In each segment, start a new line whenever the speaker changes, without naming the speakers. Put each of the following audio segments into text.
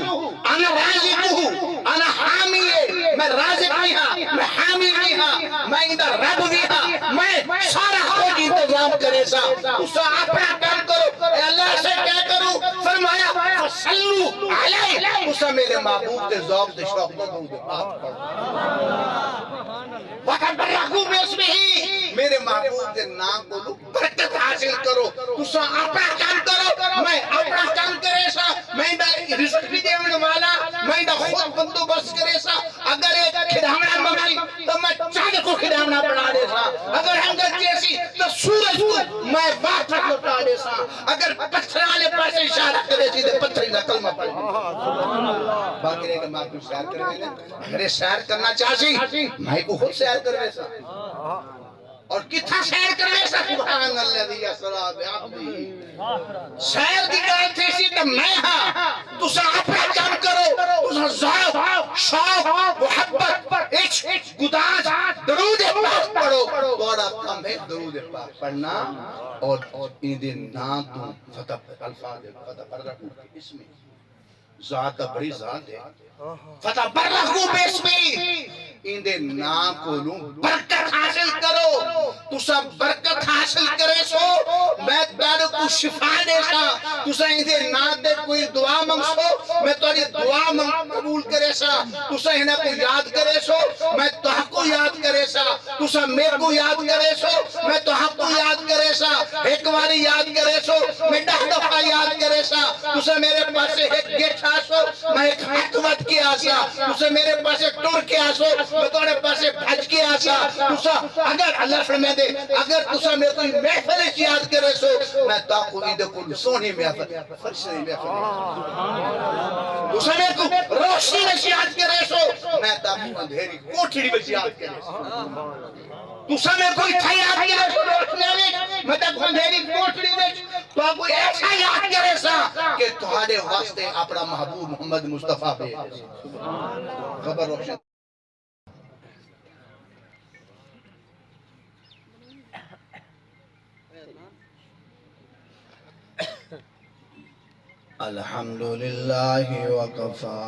انا رازق انا حامی میں رازق نہیں ہاں میں حامی نہیں ہاں میں اندر رب نہیں ہاں میں سارا کچھ انتظام کرے سا اسا اپنا کام کرو اے اللہ سے کیا کروں فرمایا فصلو علیہ اسا میرے محبوب دے ذوق دے شوق دے درود پاک وَتَبَرَّكُوا بِاسْمِهِ میرے محبوب دے نام کو لو برکت حاصل کرو تسا اپنا کام کرو میں اپنا کام کرے سا میں دا رزق بھی دیون والا میں دا خود بندوبست کرے سا اگر ایک کھڑامنا ممائی تو میں چاند کو کھڑامنا بنا دے سا اگر ہنگر جیسی تو سورج کو میں بات رکھ لٹا دے سا اگر پتھر والے پاس اشارہ کرے سی دے پتھر کا کلمہ پڑھ باقی رہے کہ میں کو سیر کرنے اگر سیر کرنا چاہسی میں کو خود سیر کرے سا اور کتھا سیر کرے سا سبحان اللہ دی اسرا بعبدی سیر کی گال تھی سی تو میں ہاں تسا اپنا کام کرو تسا ذوق شوق محبت عشق گداز درود پاک پڑھو بڑا کم ہے درود پاک پڑھنا اور ان دن نام تو فتح الفاظ فتح پر رکھو اس میں ذات بڑی ذات ہے فتح پر رکھو بیس میں ان دے نام کو لوں برکت حاصل کرو تو سب برکت حاصل کرے سو میں تارے کو شفا دے سا تو سا ان دے نام دے کوئی دعا منگ سو میں تاری دعا منگ قبول کرے سا تو سا انہیں کو یاد کرے سو میں توہاں کو یاد کرے سا تو سا میرے کو یاد کرے سو میں توہاں کو یاد کرے سا ایک باری یاد کرے سو میں 10 دفعہ یاد کرے سا تو سا میرے پاس ایک گیٹ آسو میں ایک حکمت کی آسا تو سا میرے پاس ایک ٹور کی آسو میں توڑے پاس بھج کے آسا تسا اگر اللہ فرمائے دے اگر تسا میں کوئی محفل یاد کرے سو میں تاکو عید کو سونی محفل فرشنی محفل تسا میں کو روشنی میں یاد کرے سو میں تاکو اندھیری کوٹھڑی میں یاد کرے سو تسا میں کوئی تھا یاد کرے سو روشنی میں تاکو اندھیری کوٹھڑی میں تو آپ کو ایسا یاد کرے سا کہ تمہارے واسطے اپنا محبوب محمد مصطفیٰ پہ خبر روشن الحمدللہ وقفا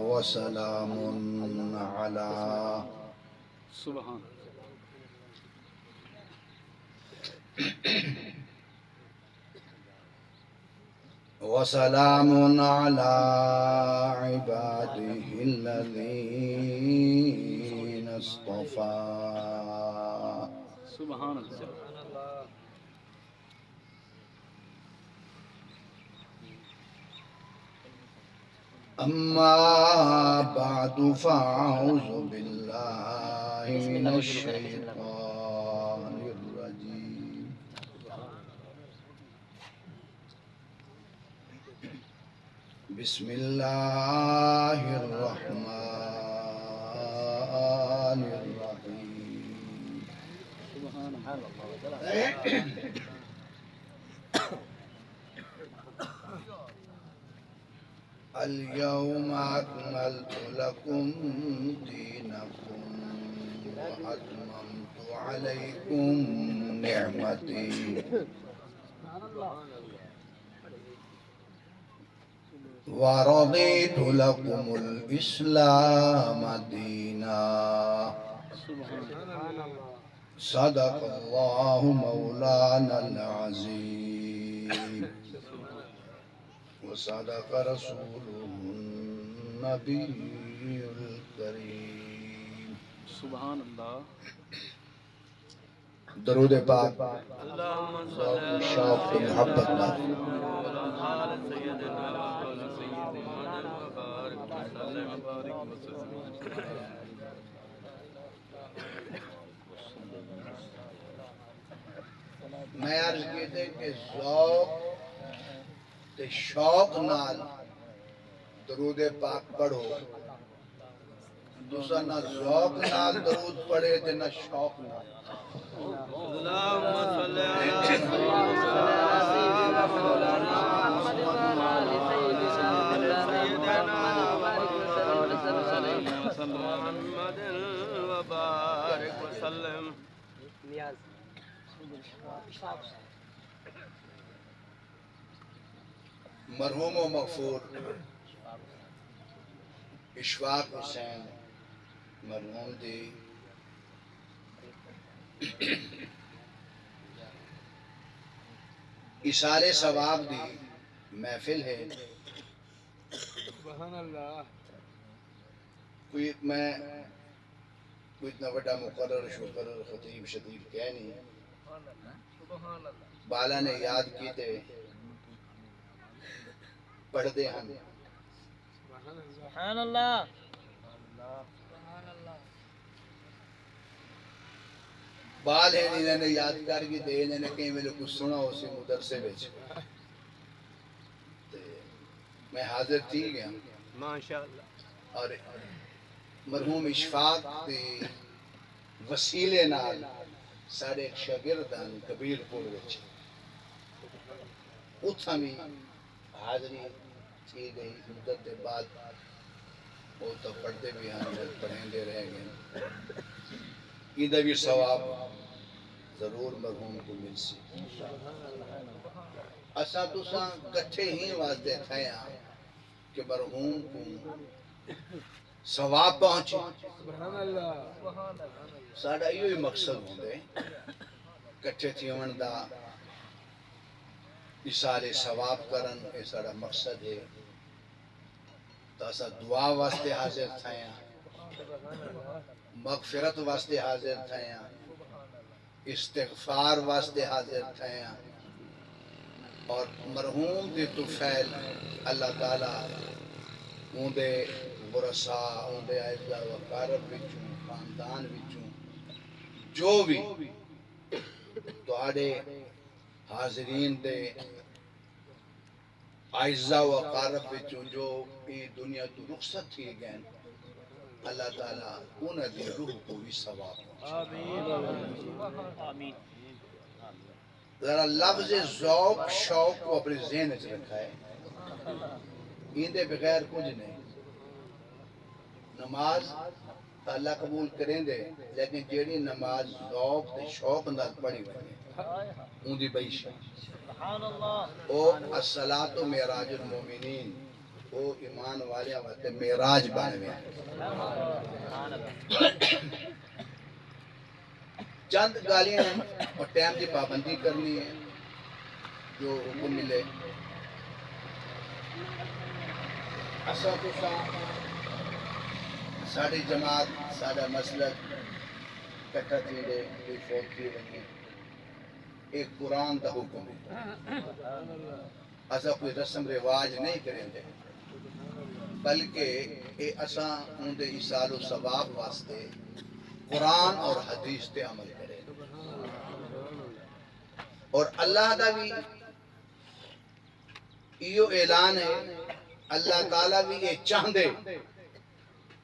وسلام علی
سبحان
وسلام على عباده الذين اصطفى
سبحان اللہ
أما بعد فأعوذ بالله من الشيطان الرجيم بسم الله الرحمن الرحيم
سبحان اللہ
اليوم أكملت لكم دينكم وأتممت عليكم نعمتي ورضيت لكم الإسلام دينا صدق الله مولانا العظيم وصدق رسوله النبي الكريم
سبحان اللہ
درود پاک ذوق و شوق و محبت نہ میں عرض کیتے کہ ذوق تے شوق نال درود پاک پڑھو دوسرا نہ ذوق نال درود پڑھے تے نہ شوق نال اللہم صلی
محمد وبارک وسلم
مرحوم و مغفور اشفاق حسین مرحوم دی اشارے ثواب دی محفل ہے.
سبحان اللہ.
کوئی اتنا بڑا مقرر شکرر خطیب شدید کہہ نہیں. بالا نے یاد کی تے پڑھ دے ہم.
سبحان اللہ.
بال ہے انہوں نے یاد کر کے دے انہوں نے کہیں میرے کچھ سنا اسی مدرسے بچ. میں حاضر تھی گیا
ماشاءاللہ.
اور مرحوم اشفاق دے وسیلے نال سارے ایک شاگردان کبیر پور وچ اتھا بھی حاضری تھی گئی. مدت دے بعد وہ تو پڑھتے بھی ہاں پڑھیں دے رہ گئے. ادھر بھی ثواب ضرور مرحوم کو مل سی. اساں تساں کٹھے ہی واسطے تھے کہ مرحوم کو ثواب پہنچے. ساڈا یہ مقصد ہوندے کٹھے تھی ون دا اشارے ثواب کرن. یہ ساڈا مقصد ہے. تو اساں دعا واسطے حاضر تھے ہیں, مغفرت واسطے حاضر تھے ہیں, استغفار واسطے حاضر تھے ہیں. اور مرحوم دی طفیل اللہ تعالیٰ اون دے ورثاء اون دے اعزاء و اقارب وچوں خاندان وچوں جو بھی تواڈے حاضرین دے اعزاء و اقارب وچوں جو یہ دنیا تو رخصت تھی گئے اللہ تعالیٰ انہاں دی روح کو بھی ثواب
آمین.
ذرا لفظ ذوق شوق کو اپنے ذہن وچ رکھا ہے. ان دے بغیر کچھ نہیں. نماز اللہ قبول کریں دے لیکن جیڑی نماز ذوق تے شوق نال پڑھی وے اون دی بیش.
سبحان اللہ.
او الصلاۃ معراج المومنین او ایمان والیاں واسطے معراج بن گیا. چند گالیاں اور ٹائم کی پابندی کرنی ہے جو حکم ملے. اساں تساں ساڈی جماعت ساڈا مسلک کٹھا تھی دے کوئی فوت تھی ونے ایک قرآن دا حکم ہے. اساں کوئی رسم رواج نہیں کریں دے بلکہ اے اساں ان دے ایصال و ثواب واسطے قرآن اور حدیث تے عمل کریں. اور اللہ دا بھی یہ اعلان ہے. اللہ تعالیٰ بھی یہ چاہندے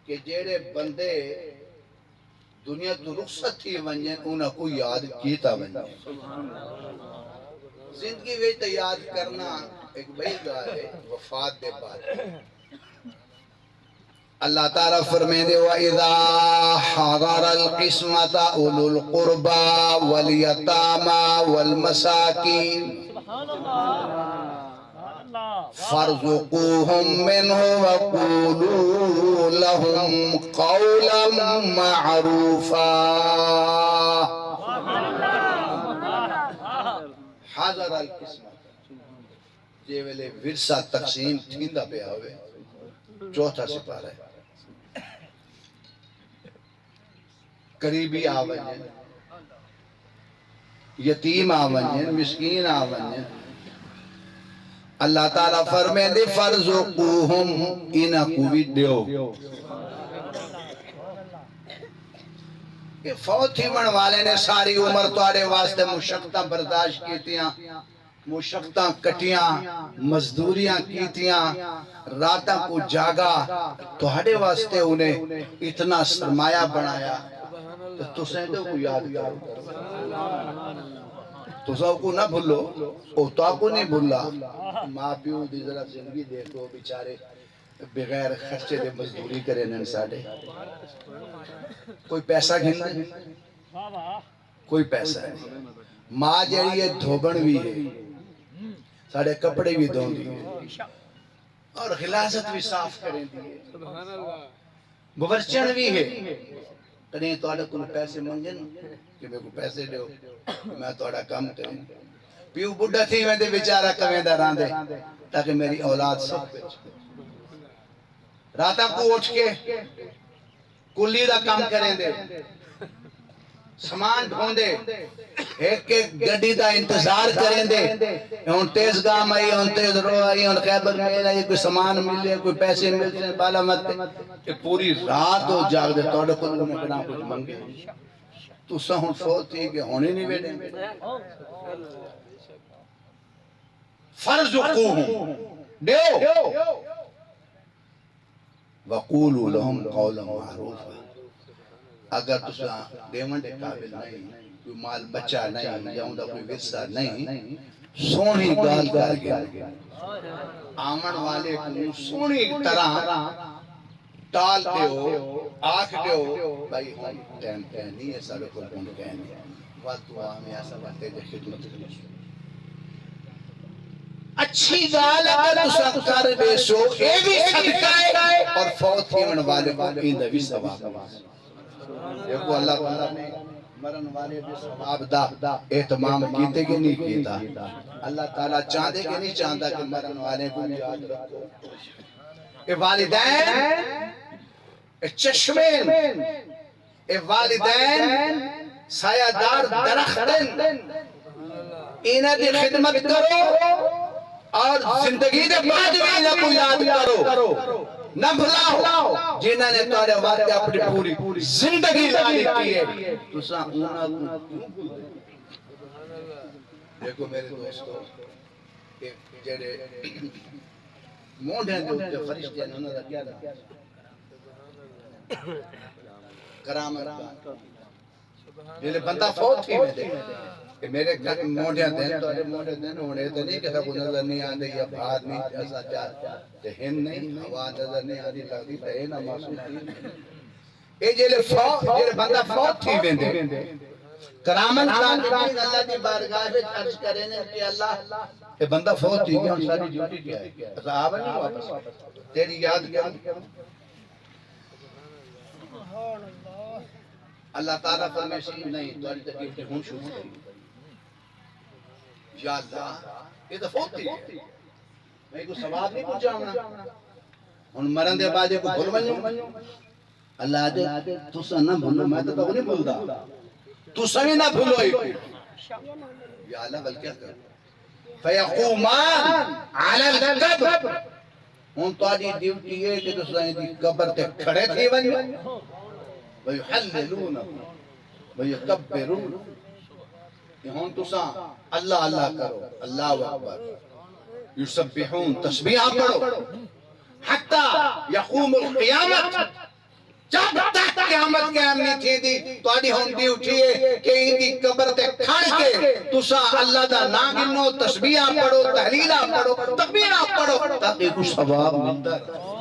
کہ جیڑے بندے دنیا تو رخصت تھی ونجیں انہاں کو یاد کیتا ونجیں. زندگی وچ تے یاد کرنا ایک بڑی گل ہے, وفات دے بعد اللہ تعالیٰ فرمیندے وَإِذَا حَضَرَ الْقِسْمَةَ أُولُو الْقُرْبَى وَالْيَتَامَى وَالْمَسَاكِينَ فَارْزُقُوهُم مِّنْهُ وَقُولُوا لَهُمْ قَوْلًا مَّعْرُوفًا. حضر القسمت جے ویلے ورثہ تقسیم تھیندا پیا ہوئے چوتھا سپارہ ہے. قریبی آونجن, یتیم آونجن, مسکین آونجن. اللہ تعالیٰ فرمائے دے فرزقوہم انہاں کو بھی دیو. کہ فوت ہی من والے نے ساری عمر توڑے واسطے مشقتاں برداشت کیتیاں, مشقتاں کٹیاں, مزدوریاں کیتیاں, راتاں کو جاگا توڑے واسطے انہیں اتنا سرمایہ بنایا. تو تسیں تو کو یاد کرو, تسیں کو نہ بھولو, او تو کو نہیں بھولا. ماں پیو دی ذرا زندگی دیکھو بیچارے بغیر خرچے دے مزدوری کرے نن ساڈے. کوئی پیسہ گھن دے, کوئی پیسہ نہیں. ماں جیڑی ہے دھوبن بھی ہے, ساڑھے کپڑے بھی دھون دیئے اور غلاظت بھی صاف کریں دیئے بورچن بھی ہے کہیں تو آڑا کل پیسے منگن کہ میں کو پیسے دیو میں تو آڑا کام کریں پیو بڑھا تھی میں دے بیچارہ کمیں دران دے تاکہ میری اولاد سب بیچ راتا کو اٹھ کے کلی دا کام کریں دے سامان ڈھوندے ایک گڈی دا انتظار کریں دے ان تیز گام آئی ان تیز رو آئی ان خیبر میں آئی کوئی سامان ملے کوئی پیسے ملتے بالا مت کہ پوری رات ہو جاگ دے توڑے کو میں کنا کچھ منگے تو سہن فوت تھی کہ ہونے نہیں بیٹھے فرض قوہم دیو وَقُولُوا لَهُمْ قَوْلًا مَعْرُوفًا اگر تسا دیونڈے قابل نہیں کوئی مال بچہ نہیں یا اندھا کوئی ورثہ نہیں سونی گال کر گیا آمن والے کو سونی طرح ٹال دیو آنکھ دیو بھائی ہم ٹیم کہنی ہے سارے کو کون کہنی ہے وقت ہوا ہمیں ایسا باتیں دے خدمت کرنے اچھی گال اگر تسا کر بے سو اے بھی صدقہ ہے اور فوت ہیون والے کو ایندہ بھی ثواب دیکھو اللہ تعالیٰ نے مرن والے بھی ثواب دا اہتمام کیتے کہ نہیں کیتا اللہ تعالیٰ چاہتے کہ نہیں چاہتا کہ مرن والے کو یاد رکھو اے والدین اے چشمین اے والدین سایہ دار درختن انہیں دی خدمت کرو اور زندگی دے بعد بھی انہیں کو یاد کرو نہ بھلاؤ جنہاں نے تارے واقعہ اپنی پوری زندگی لگی کی ہے تو سا اونا دیکھو میرے دوستو جیڑے مونڈ ہیں جو فرشتے ہیں انہوں نے کیا دا کرامت جیلے بندہ فوت تھی میں دے کہ میرے موڑیاں دین تو ارے موڑے دین ہونے تو نہیں کہ سب نظر نہیں آنے یا بھار نہیں ایسا چار ہن نہیں ہوا نظر نہیں آنی لگتی تو اے نا معصوم تھی اے جیلے بندہ فوت تھی میں دے کرامن خاندین اللہ دی بارگاہ میں عرض کریں کہ اللہ اے بندہ فوت تھی گیا ہم ساری ڈیوٹی کیا ہے ایسا آبا نہیں واپس تیری یاد کیا اللہ تعالیٰ فرمیشی نہیں تو آج تک ڈیوٹی ہون شروع کریں یا اللہ یہ تو فوت تھی میں کو ثواب نہیں پہنچا ہونا ان مرن دے بعد کو بھول بنیوں اللہ آدھے تو سا نہ بھولو میں تو نہیں بھول دا تو سوی نہ بھولو یا اللہ بل کیا کر فیقومان علی القبر ان تو آدھی ڈیوٹی ہے کہ تو سا دی قبر تے کھڑے تھے بنیوں ویحللون ویکبرون ہون تو سا اللہ اللہ کرو اللہ اکبر یسبحون تسبیحہ پڑھو حتی یقوم القیامت جب تک قیامت کے آمنی تھی دی تو آدھی ہون دی اٹھئے کہ ان دی قبر تے کھڑ کے تو سا اللہ دا ناگنو تسبیحہ پڑھو تحلیلہ پڑھو تکبیرہ پڑھو تاکہ کچھ ثواب ملتا رہا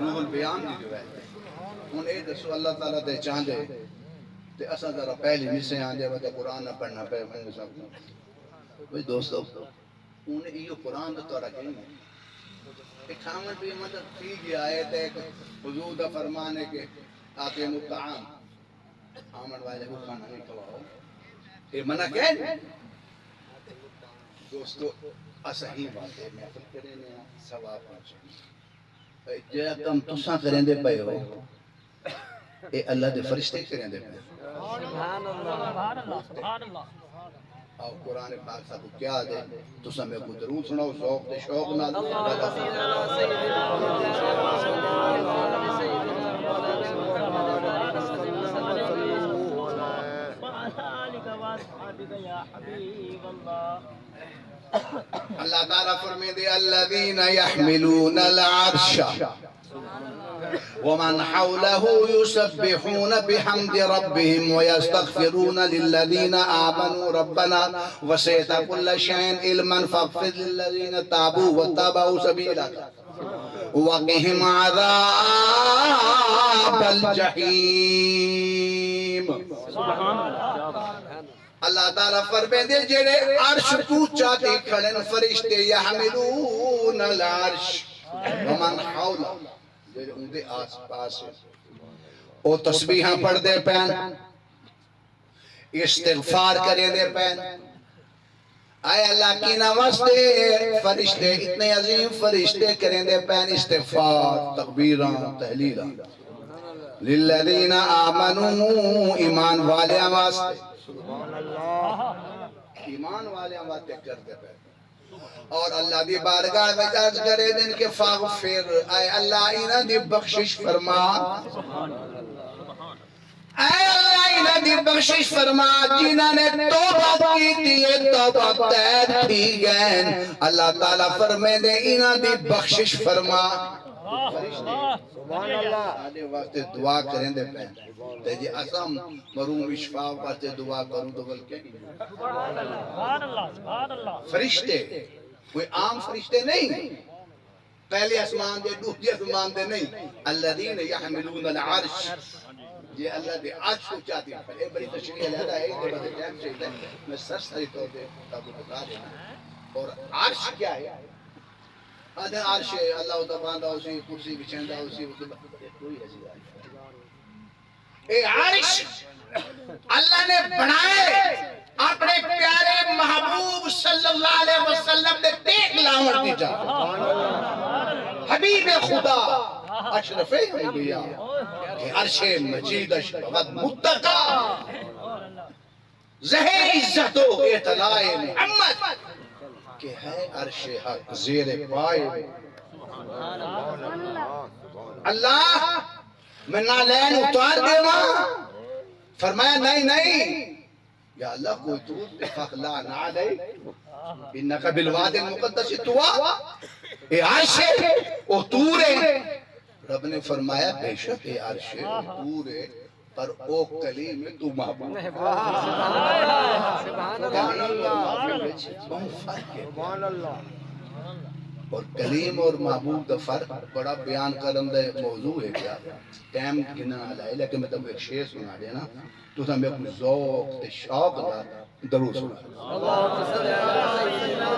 روح البیان دی جو ہے ان اے دسو اللہ تعالیٰ دے چاندے تے اسا ذرا پہلی مصرے آنجے وقت قرآن نہ پڑھنا پہ میں سب کوئی دوستو انہیں یہ قرآن دا توڑا کہیں ایک خامن بھی مدد تھی گی آئے تھے حضور دا فرمانے کے آتے مطعام آمن والے کو کھانا نہیں کھواؤ یہ منع کہیں دوستو اسا ہی باتیں محفل کریں نے ثواب پہنچیں جے کم تساں کریں دے پئے ہو اے اللہ دے فرشتے کریں دے پئے
سبحان اللہ
اور قرآن پاک صاحب کیا دے تو سمیں کو درود سناو ذوق دے شوق نہ دے اللہ تعالیٰ فرمے دے الذین یحملون العرش ومن حوله يسبحون بحمد ربهم ويستغفرون للذين آمنوا ربنا وسعت كل شيء علما فاغفر للذين تابوا واتبعوا سبيلك وقهم عذاب الجحيم اللہ تعالیٰ فرمائے دے جڑے عرش کو چاہتے کھڑن فرشتے یحملون العرش ومن حولا جڑے ان دے آس پاس او تسبیحاں پڑھ دے پین استغفار کرے دے پین آئے اللہ کی نواستے فرشتے اتنے عظیم فرشتے کریں دے پین استغفار تکبیران تحلیلان للذین آمنوا ایمان والے واسطے ایمان والے واسطے کر دے پین اور اللہ دی بارگاہ میں عرض کرے دن کے فاغفر اے اللہ انہاں دی بخشش فرما اے اللہ انہاں دی بخشش فرما جنہاں نے توبہ کی تھی توبہ تیر تھی گئن اللہ تعالیٰ فرمے دے انہاں دی بخشش فرما سبحان اللہ آنے واسطے دعا کریں دے پہن تے جی اسم مروم اشفاء واسطے دعا کروں تو بلکہ
سبحان اللہ
فرشتے کوئی عام فرشتے نہیں پہلے اسمان دے دوسرے اسمان دے نہیں الذین یحملون العرش یہ اللہ دے عرش کو چاہتی ہیں ایک بڑی تشریح علیحدہ ہے کہ بدے ٹائم سے میں سرسری طور پہ تابو بتا دینا اور عرش کیا ہے آدھے عرش ہے اللہ تعالیٰ اسی کرسی بچھندہ اسی کوئی ایسی اے عرش اللہ نے بنائے اپنے پیارے محبوب صلی اللہ علیہ وسلم نے دیکھ لاور دی جا حبیب خدا اشرف انبیاء عرش مجید اشرفت متقا زہر عزت و اعتلاء محمد کہ ہے عرش حق زیر پائے اللہ میں نالین اتار دے وہاں فرمایا نہیں یا اللہ کوئی تو فخلا نالے انکا بالواد المقدس توا اے عرش ہے او تور ہے رب نے فرمایا بے شک اے عرش ہے تور ہے پر او کلیم تو محبوب سبحان اللہ اور کلیم اور محبوب کا فرق بڑا بیان کرن دے موضوع ہے کیا ٹائم گنا آلہ ہے لیکن میں تم ایک شعر سنا دینا تو تم ایک ذوق تے شوق دا درود سنا اللہم صلی اللہ سیدنا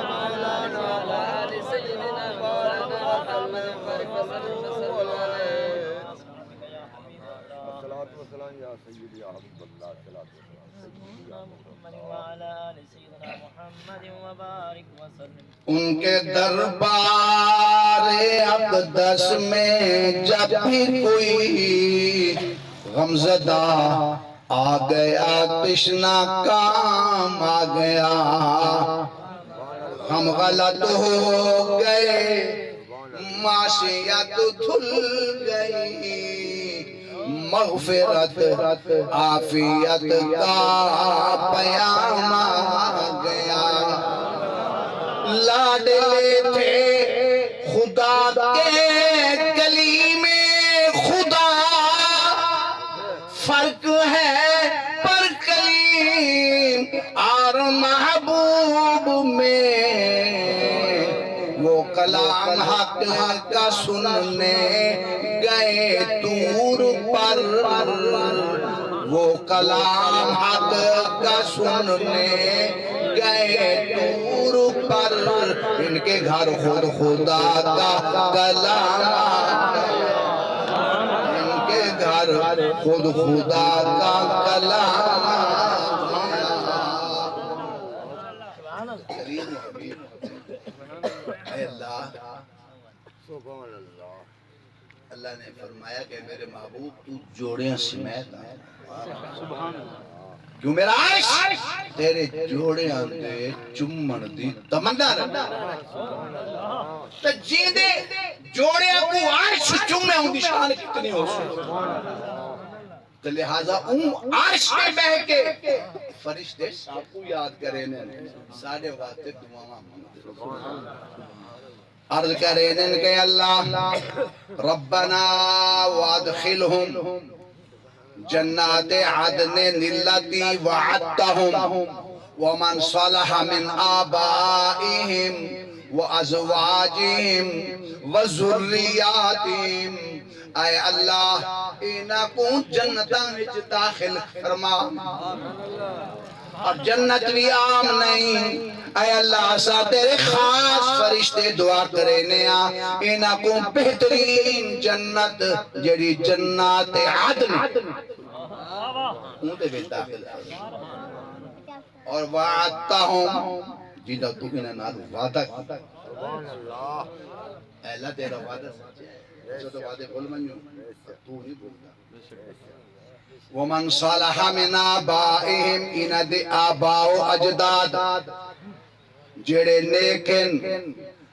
مولانا علی سیدنا مولانا محمد فرق صلی
الصلاة والسلام یا سیدی یا حبیب اللہ صلاة
ان کے دربار اقدس میں جب بھی کوئی غمزدہ آ گیا تشنا کام آ گیا ہم غلط ہو گئے معصیت دھل گئی مغفرت عافیت کا پیام آ گیا لاڈلے تھے خدا کے کلیم خدا فرق ہے پر کلیم اور محبوب میں وہ کلام حق کا سننے گئے تور پر وہ کلام حق کا سننے گئے تور پر ان کے گھر خود خدا کا کلام ان کے گھر خود خدا کا کلام اے اللہ
سبحان اللہ
اللہ نے فرمایا کہ میرے محبوب تو جوڑیاں سمیت آئے کیوں میرا عرش تیرے جوڑیاں دے چمن دی تمنا رہا تو جیندے جوڑیاں کو عرش چمے ہوں دی شان کتنی ہو سکتا تو لہذا عرش پہ بہ کے فرشتے سب کو یاد کریں ساڑھے واسطے دعاواں مانگتے عرض کریں کہ اللہ ربنا وادخلہم جنات عدن التي وعدتهم ومن صلح من آبائهم وأزواجهم وذرياتهم اے اللہ اینا کو جنتاں وچ داخل فرما اور جنت بھی عام نہیں اے اللہ سا تیرے خاص فرشتے دعا کرے نیا اینا کو بہترین جنت جڑی جنات عدن اونتے بھی داخل اور وعدتا ہوں جیدہ تو انہا نال وعدہ اے اللہ تیرا وعدہ سچے ہے ایسا تو وعدے بھول منجو تو نہیں بھولتا ومن صالح من آبائهم انہ دے آباء و اجداد جڑے نیکن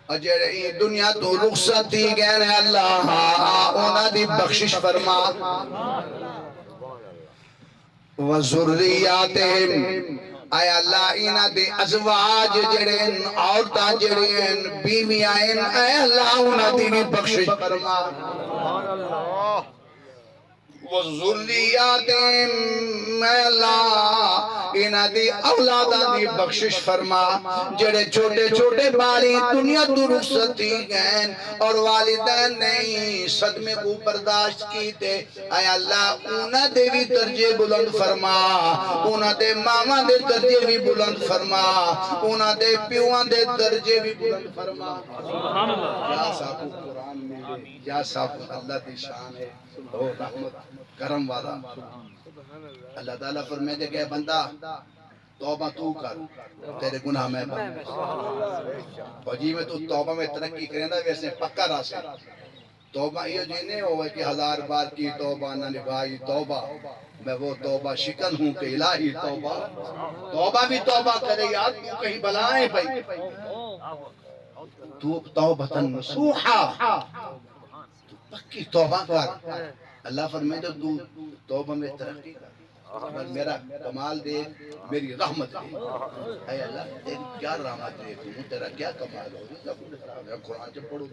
اور جڑے یہ دنیا تو رخصت دی گئے ہیں اللہ انہ دی بخشش فرما وذریاتہم اے اللہ انہ دے ازواج جڑین عورتاں جڑین بیویائن اے اللہ انہ دی بھی بخشش فرما وذریاتہم اے اللہ انہ دی اولاداں دی بخشش فرما جڑے چھوٹے چھوٹے باری دنیا تو رخصت دی گئے اور والدین نہیں صدمے کو برداشت کیتے اے اللہ انہ دے بھی درجے بلند فرما انہ دے ماما دے درجے بھی بلند فرما انہ دے پیوان دے درجے بھی بلند فرما یا صاحب قرآن میں یا صاحب اللہ دی شان ہے اور رحمت کرم والا اللہ تعالیٰ فرمائے دے کہ بندہ توبہ تو کر تیرے گناہ میں بند فوجی میں تو توبہ میں ترقی کریں دا ویسے پکا راسے توبہ یہ جینے ہوئے کہ 1000 بار کی توبہ نہ نبھائی توبہ میں وہ توبہ شکن ہوں کہ الہی توبہ بھی توبہ کرے یار تو کہیں بلائیں بھائی تو توبتاً نصوحا تو پکی توبہ کر اللہ فرمائے تو توبہ میں ترقی کر اگر میرا کمال دے میری رحمت دے اے اللہ تیری کیا رحمت دے تو تیرا کیا کمال ہو قرآن جب پڑھو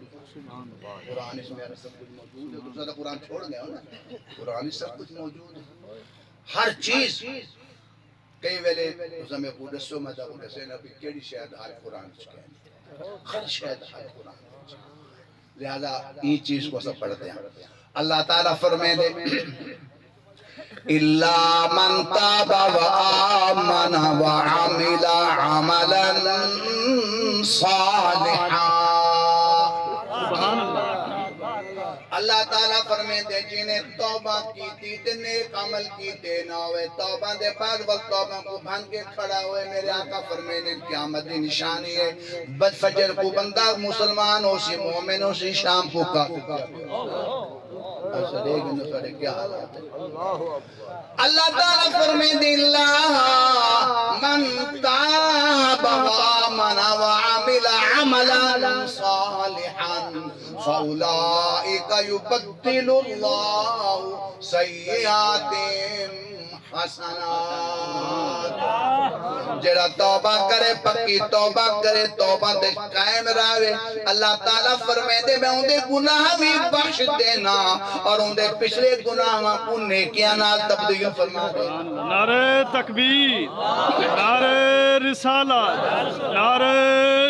قرآن اس میں سب کچھ موجود ہے تو زیادہ قرآن چھوڑ گیا ہو نا قرآن اس سب کچھ موجود ہے ہر چیز کئی ویلے اس میں قدسوں میں دا قدسیں نبی کیڑی شاید حال قرآن چکے ہر شاید حال قرآن لہذا یہ چیز کو سب پڑھتے ہیں اللہ تعالیٰ فرمائے دے إِلَّا مَنْ تَابَ وَآمَنَ وَعَمِلَ عَمَلًا صَالِحًا اللہ تعالیٰ فرمائے دے جنہیں توبہ کی تھی تے نیک عمل کی تے نہ ہوئے توبہ دے بعد وقت توبہ کو بھن کے کھڑا ہوئے میرے آقا فرمائے دے قیامت دی نشانی ہے بد فجر کو بندہ مسلمان ہو سی مومن ہو سی شام کو کافر ایسا دیکھ انہوں سارے کیا حالات ہے اللہ تعالیٰ فرمائے دے اللہ من تاب وآمن وعمل عملا صالحا فَأُولَئِكَ يُبَدِّلُ اللَّهُ سَيِّئَاتِهِمْ حسنات جڑا توبہ کرے پکی توبہ کرے توبہ دے قائم راوے اللہ تعالیٰ فرمائے دے میں ان دے گناہ بھی بخش دینا اور ان دے پچھلے گناہ کو نیکیاں نال تبدیل فرما دے
نعرہ تکبیر نعرہ رسالت نعرہ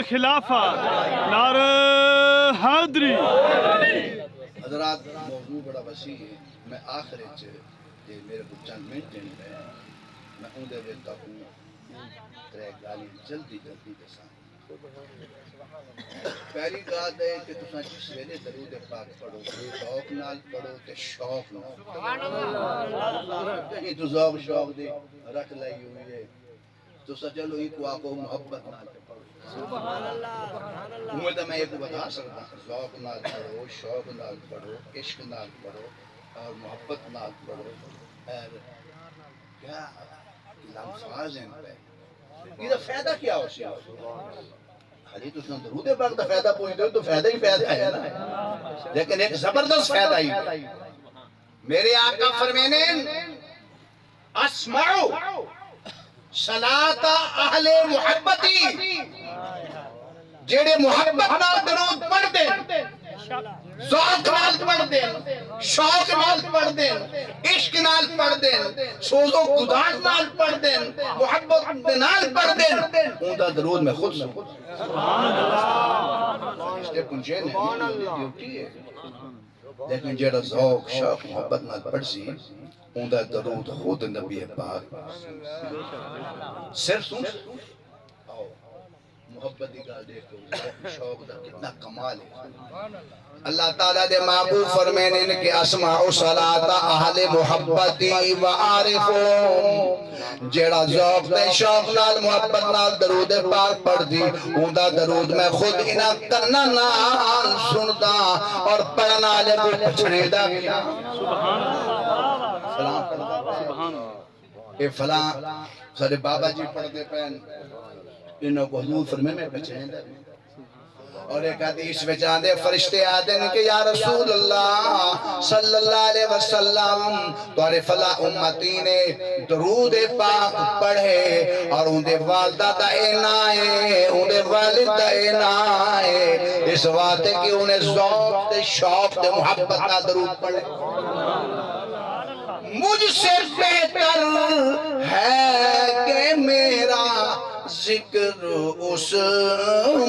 خلافت نعرہ حیدری
حضرات موضوع بڑا وسیع ہے میں آخر جے میرے کو چند منٹ دینے میں میں ان دے ویلتا ہوں ترے گالی جلدی جلدی کے ساتھ پہلی بات ہے کہ تساں جس ویلے درود پاک پڑھو شوق نال پڑھو تے شوق نال کہیں تو ذوق شوق دے رکھ لائی ہوئی ہے تو سچلو ہی کو آکو محبت نال سبحان اللہ امید میں ایک بتا سکتا ہوں ذوق نال پڑھو شوق نال پڑھو عشق نال پڑھو اور محبت نال پڑھو اور کیا لمفاظ ہیں پہ یہ فائدہ کیا ہو سی حالی تو سن درود پاک دا فائدہ پوچھ دو تو فائدہ ہی فائدہ ہے نا لیکن ایک زبردست فائدہ ہی میرے آقا فرمینے اسمعو صلاة اہل محبتی جیڑے محبت نال درود پڑھ دیں ذوق نال پڑھ دیں شوق نال پڑھ دیں عشق نال پڑھ دیں سوز و گداز نال پڑھ دیں محبت نال پڑھ دیں ان دا درود میں خود سبحان اللہ اس نے کنچے نہیں ڈیوٹی ہے لیکن جیڑا ذوق شوق محبت نال پڑھ سی اوندا درود خود نبی پاک صرف سن آؤ محبت دی گل دیکھو شوق دا کتنا کمال ہے اللہ تعالیٰ دے محبوب فرمائیں کہ اسمعوا صلاۃ اہل محبتی و عارفون جیڑا ذوق تے شوق نال محبت نال درود پاک پڑھ دی اوندا درود میں خود انہاں کناں نال سندا اور پڑھن والے کو پچھڑے دا سبحان اللہ سلام پڑھدا سبحان اللہ اے فلاں سارے بابا جی پڑھدے پین انہوں کو حضور فرمائے میں پچھڑے دا اور ایک حدیث میں جاندے فرشتے آدھے کہ یا رسول اللہ صلی اللہ علیہ وسلم توارے فلاں امتی نے درود پاک پڑھے اور اندے والدہ دا اینائے اندے والد دا اینائے اس بات ہے کہ انہیں ذوق تے شوق تے محبت کا درود پڑھے مجھ سے بہتر ہے کہ میرا ذکر اس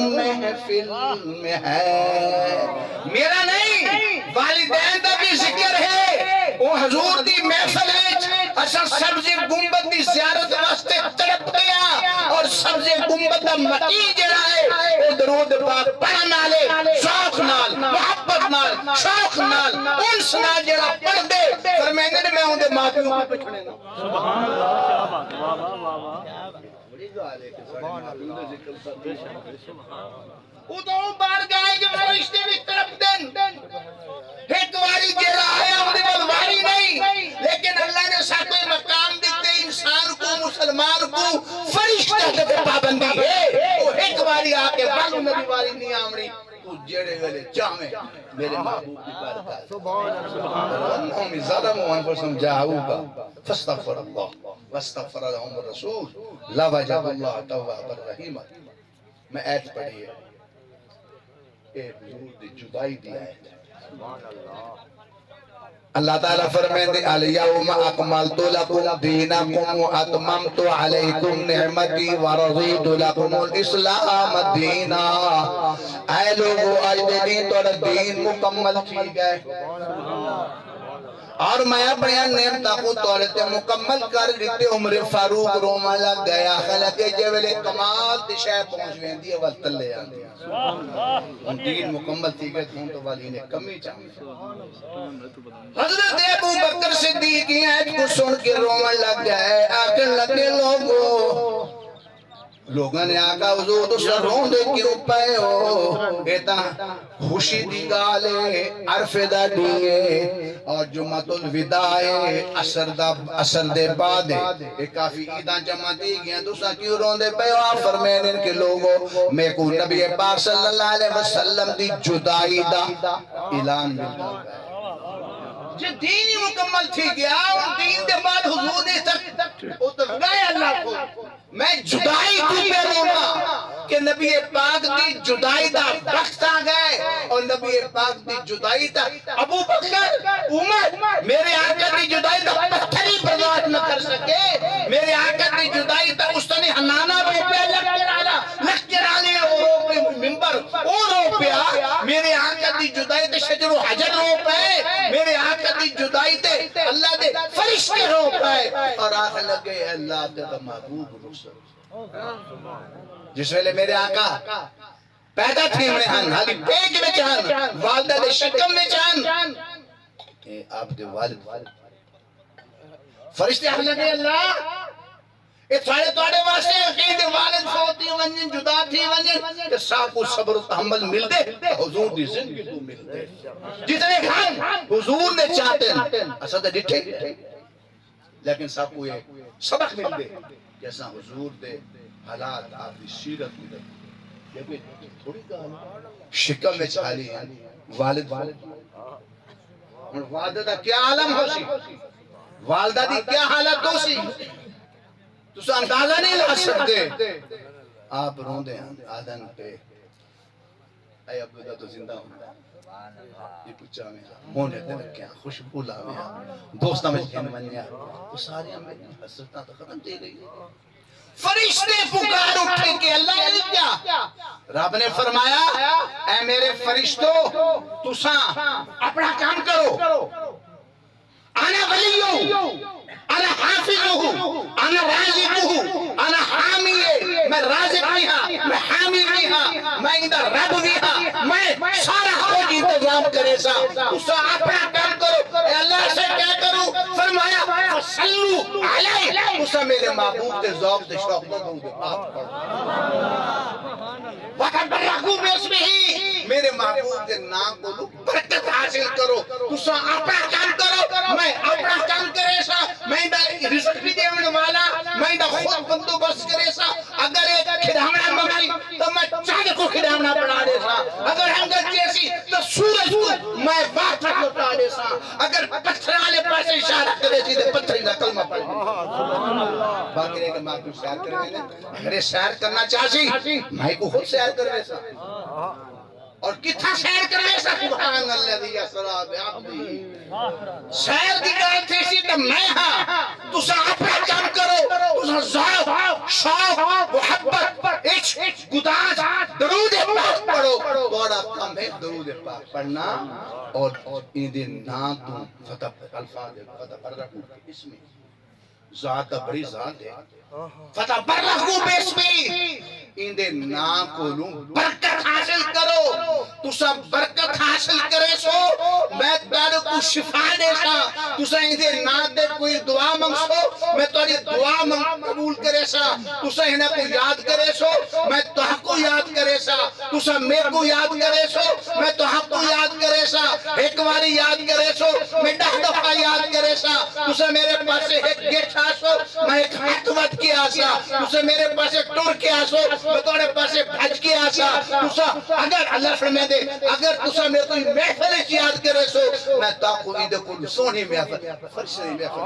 محفل میں ہے میرا نہیں والدین دا بھی ذکر ہے وہ حضور دی محفل ہے اصل سبز گنبد دی زیارت واسطے تڑپ گیا اور سبز گنبد دا مٹی جڑا ہے وہ درود پاک پڑھن والے شوق نال محبت نال شوق نال انس نال جڑا پڑھ دے فرمائیں گے میں ان دے ماں پیو کو پچھڑے نا سبحان اللہ کیا بات واہ واہ واہ واہ بڑی گل ہے کہ سبحان اللہ ذکر کرتے او تو بارگاہ کے فرشتے بھی تڑپ دین ایک واری جڑا آیا اون دے واری نہیں لیکن اللہ نے ساتھ مقام دیتے انسان کو مسلمان کو فرشتہ تے پابندی ہے وہ ایک واری آ کے بعد نبی واری نہیں آمڑی تو جڑے گلے چاہے میرے محبوب کی برکات سبحان اللہ انہم ظلموا انفسهم جاءوك فاستغفر الله واستغفر لهم الرسول لوجد الله توابا رحيما میں ایت پڑھی ہے اے حضور دی جدائی دی آیت سبحان اللہ اللہ تعالیٰ فرمائے الیوم اکملت لکم دینکم واتممت علیکم نعمتی ورضیت لکم الاسلام دینا اے لوگو آج دین تو دین مکمل کی گئے اور میں اپنے نعمتوں کو طورتے مکمل کر لیتے عمر فاروق روما لگ گیا خلقے جولے کمال دشاہ پہنچ گئے دی اول تلے آندی ان دین مکمل تھی گئے تھے تو والی نے کمی چاہیے حضرت ابو بکر صدیق کی آیت کو سن کے روما لگ گئے آکر لگے لوگوں نے آقا حضور تو سر رون دے کیوں پائے ہو کہتا خوشی دی گالے عرف دا دیئے اور جمعت الوداع اثر دے بعد ایک کافی عیدان جمع دی گیا دوسرا کیوں رون دے پائے ہو آپ فرمین ان کے لوگوں میں کو نبی پاک صلی اللہ علیہ وسلم دی جدائی دا اعلان ملتا ہے جو دینی مکمل تھی گیا اور دین دے بعد حضور نے اتر گئے اللہ کو میں جدائی کو پہ رونا کہ نبی پاک دی جدائی دا وقت آ گئے اور نبی پاک دی جدائی دا ابو بکر عمر میرے آقا دی جدائی دا پتھری برداشت نہ کر سکے میرے آقا دی جدائی دا اس نے ہنانا رو پہ لگ کر آنے رو پہ ممبر او رو پہ میرے آقا دی جدائی دا شجر و حجر رو پہ میرے آقا دی جدائی دے اللہ دے فرشتے رو پہ اور آخر لگے اللہ دے دا محبوب رسول جس ویلے میرے آقا پیدا تھی انہیں ہن حالی پیج میں چاہن والدہ دے شکم میں چاہن آپ دے والد فرشتے ہم لگے اللہ اے تھوڑے واسطے عقید والد فوتی ونجن جدا تھی ونجن کہ ساں کو صبر و تحمل مل دے حضور دی زندگی کو مل دے جتنے کھان حضور نے چاہتے ہیں اسد ڈٹھے لیکن ساں کو یہ سبق مل دے جیسا حضور دے حالات آپ دی سیرت مل دے لیکن تھوڑی کہا شکم میں چھالی ہیں والد والدہ دا کیا عالم ہو سی والدہ دی کیا حالت ہو سی تو سا اندازہ نہیں لا سکتے آپ روندے ہیں آدھن پہ اے عبداللہ تو زندہ ہوں یہ پچھا میں ہونے دے رکھیں خوشبو لاویں دوستہ میں جن منیا تو ساری ہمیں حسرتاں تو ختم دے گئی فرشتے پکار اٹھے کہ اللہ علی کیا رب نے فرمایا اے میرے فرشتوں تساں اپنا کام کرو انا ولی انا حافظ انا رازق انا حامی میں رازق بھی ہاں میں حامی بھی ہاں میں ادھر رب بھی ہاں میں سارا کچھ انتظام کرے سا تساں اپنا کام کرو اے اللہ سے کیا کروں فرمایا فصلو علیہ تساں میرے محبوب دے ذوق دے شوق دے درود پاک پڑھو وقت برکو بسمہی میرے محبوب دے نام کو برکت حاصل کرو تساں اپنا کام کرو میں اپنا کام کرے سا میں دا رزق بھی دیون والا میں دا خود بندوبست کرے سا اگر ایک کھڑاونا ممائی تو میں چاند کو کھڑاونا بنا دے سا اگر ہنگر جیسی تو سورج کو میں بات تک اٹھا دے سا اگر پتھر والے پاس اشارہ کرے سی تو پتھر کا کلمہ پڑھ دے باقی رہے کہ ماں کو سیر کرے گا اگر سیر کرنا چاہسی میں کو خود سیر کرے سا اور کتھا سیر کرے سا سبحان اللہ دی اسرا بعبدی سیر دی گل تھی سی تے میں ہاں تساں اپنا کام کرو تساں ذوق شوق محبت عشق گداز درود پاک پڑھو بڑا کم ہے درود پاک پڑھنا اور ان دے نام تو فتح الفاظ فتح برکو اس میں ذات بڑی ذات ہے فتح برکو بسمی ان دے نام کو لوں برکت حاصل کرو تو سب برکت حاصل کرے سو میں تارے کو شفا دے سا تو سا ان دے نام دے کوئی دعا منگ سو میں تاری دعا قبول کرے سا تو سا انہیں کو یاد کرے سو میں تہاں کو یاد کرے سا تو سا میرے کو یاد کرے سو میں تہاں کو یاد کرے سا ایک باری یاد کرے سو میں 10 دفعہ یاد کرے سا تو سا میرے پاس ایک گیٹ آسو میں ایک ہاتھ ود کے آسا تو سا میرے پاس ایک ٹور کے آسو میں توڑے پاسے بھج کے آسا تسا اگر اللہ فرمائے دے اگر تسا میرے کوئی محفل یاد کرے سو میں تاکو عید کو سونی محفل فرشنی محفل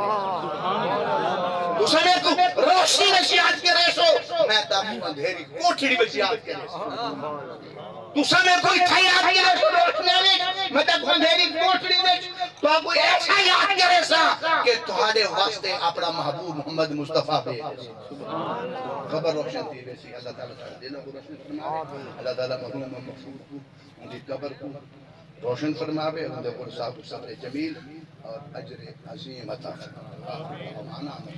تسا میرے کو روشنی میں یاد کرے سو میں تاکو اندھیری کوٹھڑی میں یاد کرے سو تسا میرے کوئی تھا یاد کرے سو روشنی میں تاکو اندھیری کوٹھڑی میں تو کوئی ایسا یاد کرے سا کہ تمہارے واسطے اپنا محبوب محمد مصطفیٰ بے خبر روشن تھی ویسی اللہ تعالیٰ دلوں کو روشن فرمائے اللہ تعالیٰ محروم و مقصود کو ان کی قبر کو روشن فرمائے ان کے پر صاحب صبر جمیل اور اجر عظیم عطا فرمائے